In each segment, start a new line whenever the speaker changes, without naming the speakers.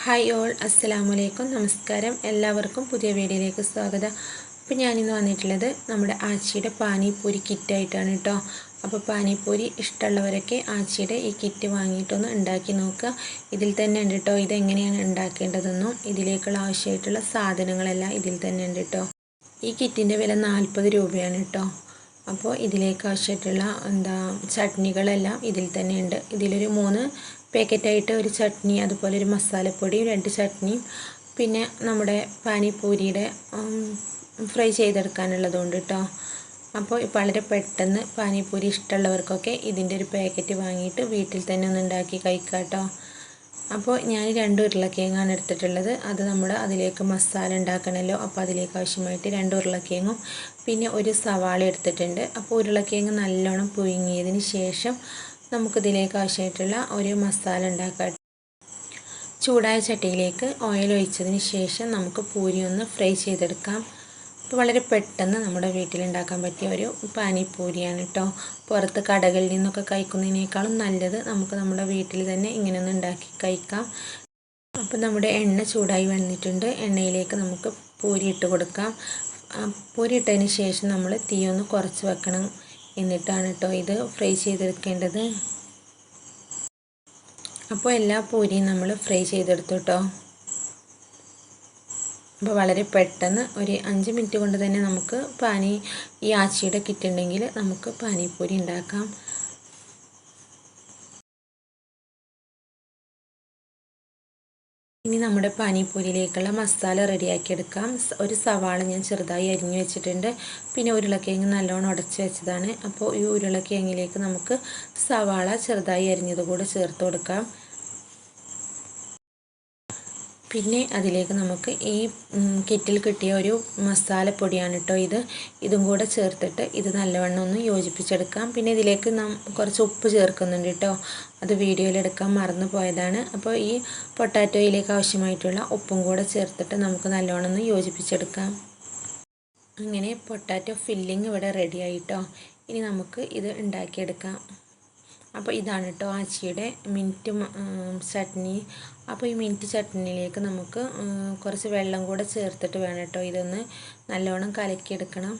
Hi all, അസ്സലാമു അലൈക്കും. നമസ്കാരം. എല്ലാവർക്കും പുതിയ വീഡിയോയിലേക്ക് സ്വാഗതം. അപ്പോൾ ഞാനിന്ന് വന്നിട്ടുള്ളത് നമ്മുടെ ആച്ചിയുടെ പാനിപ്പൂരി കിറ്റായിട്ടാണ് കേട്ടോ. അപ്പോൾ പാനിപ്പൂരി ഇഷ്ടമുള്ളവരൊക്കെ ആച്ചിയുടെ ഈ കിറ്റ് വാങ്ങിയിട്ടൊന്ന് ഉണ്ടാക്കി നോക്കുക. ഇതിൽ തന്നെ ഉണ്ട് കേട്ടോ ഇതെങ്ങനെയാണ് ഉണ്ടാക്കേണ്ടതെന്നും ഇതിലേക്കുള്ള ആവശ്യമായിട്ടുള്ള സാധനങ്ങളെല്ലാം ഇതിൽ തന്നെ ഉണ്ട് കേട്ടോ. ഈ കിറ്റിൻ്റെ വില 40 രൂപയാണ് കേട്ടോ. അപ്പോൾ ഇതിലേക്ക് ആവശ്യമായിട്ടുള്ള ചട്നികളെല്ലാം ഇതിൽ തന്നെ ഉണ്ട്. ഇതിലൊരു 3 പാക്കറ്റായിട്ട് ഒരു ചട്നി, അതുപോലെ ഒരു മസാലപ്പൊടി, 2 ചട്നിയും, പിന്നെ നമ്മുടെ പാനിപ്പൂരിയുടെ ഫ്രൈ ചെയ്തെടുക്കാനുള്ളതുകൊണ്ട് കേട്ടോ. അപ്പോൾ വളരെ പെട്ടെന്ന് പാനിപ്പൂരി ഇഷ്ടമുള്ളവർക്കൊക്കെ ഇതിൻ്റെ ഒരു പാക്കറ്റ് വാങ്ങിയിട്ട് വീട്ടിൽ തന്നെ ഒന്ന് ഉണ്ടാക്കി കഴിക്കാം കേട്ടോ. അപ്പോൾ ഞാൻ 2 ഉരുളക്കിഴങ്ങാണ് എടുത്തിട്ടുള്ളത്. അത് നമ്മൾ അതിലേക്ക് മസാല ഉണ്ടാക്കണമല്ലോ, അപ്പോൾ അതിലേക്ക് ആവശ്യമായിട്ട് 2 ഉരുളക്കിഴങ്ങും പിന്നെ ഒരു സവാള എടുത്തിട്ടുണ്ട്. അപ്പോൾ ഉരുളക്കിഴങ്ങ് നല്ലോണം പുഴുങ്ങിയതിന് ശേഷം നമുക്കിതിലേക്ക് ആവശ്യമായിട്ടുള്ള ഒരു മസാല ഉണ്ടാക്കാം. ചൂടായ ചട്ടിയിലേക്ക് ഓയിൽ ഒഴിച്ചതിന് ശേഷം നമുക്ക് പൂരി ഒന്ന് ഫ്രൈ ചെയ്തെടുക്കാം. അപ്പോൾ വളരെ പെട്ടെന്ന് നമ്മുടെ വീട്ടിലുണ്ടാക്കാൻ പറ്റിയ ഒരു പാനിപ്പൂരിയാണ് കേട്ടോ. പുറത്ത് കടകളിൽ നിന്നൊക്കെ കഴിക്കുന്നതിനേക്കാളും നല്ലത് നമുക്ക് നമ്മുടെ വീട്ടിൽ തന്നെ ഇങ്ങനെയൊന്ന് ഉണ്ടാക്കി കഴിക്കാം. അപ്പോൾ നമ്മുടെ എണ്ണ ചൂടായി വന്നിട്ടുണ്ട്. എണ്ണയിലേക്ക് നമുക്ക് പൂരി ഇട്ട് കൊടുക്കാം. പൂരി ഇട്ടതിന് ശേഷം നമ്മൾ തീ ഒന്ന് കുറച്ച് വെക്കണം. എന്നിട്ടാണ് കേട്ടോ ഇത് ഫ്രൈ ചെയ്തെടുക്കേണ്ടത്. അപ്പോൾ എല്ലാ പൂരിയും നമ്മൾ ഫ്രൈ ചെയ്തെടുത്തു കേട്ടോ. അപ്പോൾ വളരെ പെട്ടെന്ന് ഒരു 5 മിനിറ്റ് കൊണ്ട് തന്നെ നമുക്ക് ഈ ആച്ചിയുടെ കിറ്റ് ഉണ്ടെങ്കിൽ നമുക്ക് പാനിപ്പൂരി ഉണ്ടാക്കാം. ഇനി നമ്മുടെ പാനിപ്പൂരിയിലേക്കുള്ള മസാല റെഡിയാക്കി എടുക്കാം. ഒരു സവാള ഞാൻ ചെറുതായി അരിഞ്ഞു വെച്ചിട്ടുണ്ട്. പിന്നെ ഉരുളക്കിഴങ്ങ് നല്ലോണം ഉടച്ച് വെച്ചതാണ്. അപ്പോൾ ഈ ഉരുളക്കിഴങ്ങിലേക്ക് നമുക്ക് സവാള ചെറുതായി അരിഞ്ഞത് കൂടെ ചേർത്ത് കൊടുക്കാം. പിന്നെ അതിലേക്ക് നമുക്ക് ഈ കിറ്റിൽ കിട്ടിയ ഒരു മസാലപ്പൊടിയാണ് കേട്ടോ ഇതും കൂടെ ചേർത്തിട്ട് ഇത് നല്ലവണ്ണം ഒന്ന് യോജിപ്പിച്ചെടുക്കാം. പിന്നെ ഇതിലേക്ക് കുറച്ച് ഉപ്പ് ചേർക്കുന്നുണ്ട് കേട്ടോ. അത് വീഡിയോയിലെടുക്കാൻ മറന്നു പോയതാണ്. അപ്പോൾ ഈ പൊട്ടാറ്റോയിലേക്ക് ആവശ്യമായിട്ടുള്ള ഉപ്പും കൂടെ ചേർത്തിട്ട് നമുക്ക് നല്ലവണ്ണം ഒന്ന് യോജിപ്പിച്ചെടുക്കാം. അങ്ങനെ പൊട്ടാറ്റോ ഫില്ലിങ് ഇവിടെ റെഡി ആയിട്ടോ. ഇനി നമുക്ക് ഇത് ഉണ്ടാക്കിയെടുക്കാം. അപ്പോൾ ഇതാണ് കേട്ടോ ആച്ചിയുടെ മിൻറ്റ് ചട്നി. അപ്പോൾ ഈ മിൻറ്റ് ചട്നിയിലേക്ക് നമുക്ക് കുറച്ച് വെള്ളം കൂടെ ചേർത്തിട്ട് വേണം കേട്ടോ ഇതൊന്ന് നല്ലോണം കലക്കിയെടുക്കണം.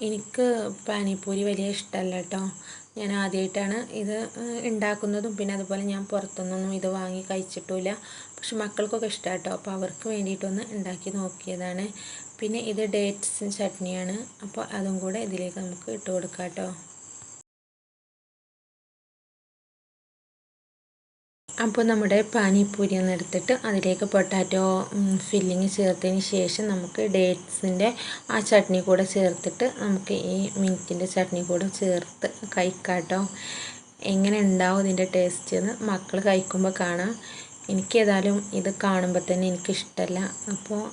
എനിക്ക് പാനിപ്പൂരി വലിയ ഇഷ്ടമല്ല കേട്ടോ. ഞാൻ ആദ്യമായിട്ടാണ് ഇത് ഉണ്ടാക്കുന്നതും. പിന്നെ അതുപോലെ ഞാൻ പുറത്തുനിന്നൊന്നും ഇത് വാങ്ങി കഴിച്ചിട്ടില്ല. പക്ഷെ മക്കൾക്കൊക്കെ ഇഷ്ടമാണ് കേട്ടോ. അപ്പോൾ അവർക്ക് വേണ്ടിയിട്ടൊന്ന് ഉണ്ടാക്കി നോക്കിയതാണ്. പിന്നെ ഇത് ഡേറ്റ്സ് ചട്നിയാണ്. അപ്പോൾ അതും കൂടെ ഇതിലേക്ക് നമുക്ക് ഇട്ട് കൊടുക്കാം കേട്ടോ. അപ്പോൾ നമ്മുടെ പാനിപ്പൂരി ഒന്ന് എടുത്തിട്ട് അതിലേക്ക് പൊട്ടാറ്റോ ഫില്ലിങ് ചേർത്തതിന് ശേഷം നമുക്ക് ഡേറ്റ്സിൻ്റെ ആ ചട്നി കൂടെ ചേർത്തിട്ട് നമുക്ക് ഈ മിൻറ്റിൻ്റെ ചട്നി കൂടെ ചേർത്ത് കഴിക്കാം കേട്ടോ. എങ്ങനെ ഉണ്ടാവും ഇതിൻ്റെ ടേസ്റ്റ് എന്ന് മക്കൾ കഴിക്കുമ്പോൾ കാണാം. എനിക്കേതായാലും ഇത് കാണുമ്പോൾ തന്നെ എനിക്കിഷ്ടമല്ല. അപ്പോൾ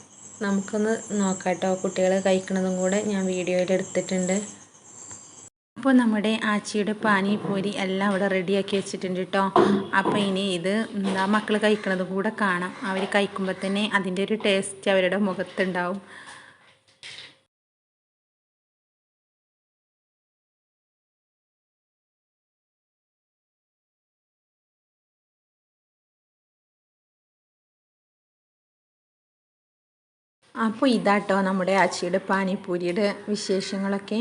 നമുക്കൊന്ന് നോക്കാം കേട്ടോ. കുട്ടികൾ കഴിക്കുന്നതും കൂടെ ഞാൻ വീഡിയോയിൽ എടുത്തിട്ടുണ്ട്. അപ്പോൾ നമ്മുടെ ആച്ചിയുടെ പാനിപ്പൂരി എല്ലാം അവിടെ റെഡിയാക്കി വെച്ചിട്ടുണ്ട് കേട്ടോ. അപ്പോൾ ഇനി ഇത് മക്കൾ കഴിക്കുന്നത് കൂടെ കാണാം. അവർ കഴിക്കുമ്പോൾ തന്നെ അതിൻ്റെ ഒരു ടേസ്റ്റ് അവരുടെ മുഖത്തുണ്ടാവും. അപ്പോൾ ഇതാട്ടോ നമ്മുടെ ആച്ചിയുടെ പാനിപ്പൂരിയുടെ വിശേഷങ്ങളൊക്കെ.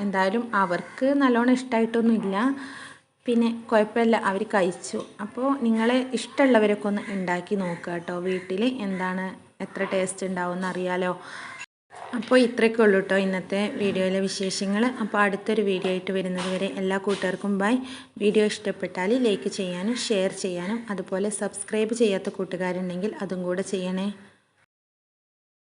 എന്തായാലും അവർക്ക് നല്ലോണം ഇഷ്ടമായിട്ടൊന്നുമില്ല. പിന്നെ കുഴപ്പമില്ല, അവർ കഴിച്ചു. അപ്പോൾ നിങ്ങളെ ഇഷ്ടമുള്ളവരൊക്കെ ഒന്ന് ഉണ്ടാക്കി നോക്കുക കേട്ടോ വീട്ടിൽ. എത്ര ടേസ്റ്റ് ഉണ്ടാവുമെന്ന് അറിയാലോ. അപ്പോൾ ഇത്രയൊക്കെ ഉള്ളൂ കേട്ടോ ഇന്നത്തെ വീഡിയോയിലെ വിശേഷങ്ങൾ. അപ്പോൾ അടുത്തൊരു വീഡിയോ ആയിട്ട് വരുന്നത് വരെ എല്ലാ കൂട്ടുകാർക്കും ബൈ. വീഡിയോ ഇഷ്ടപ്പെട്ടാൽ ലൈക്ക് ചെയ്യാനും ഷെയർ ചെയ്യാനും അതുപോലെ സബ്സ്ക്രൈബ് ചെയ്യാത്ത കൂട്ടുകാരുണ്ടെങ്കിൽ അതും കൂടെ ചെയ്യണേ.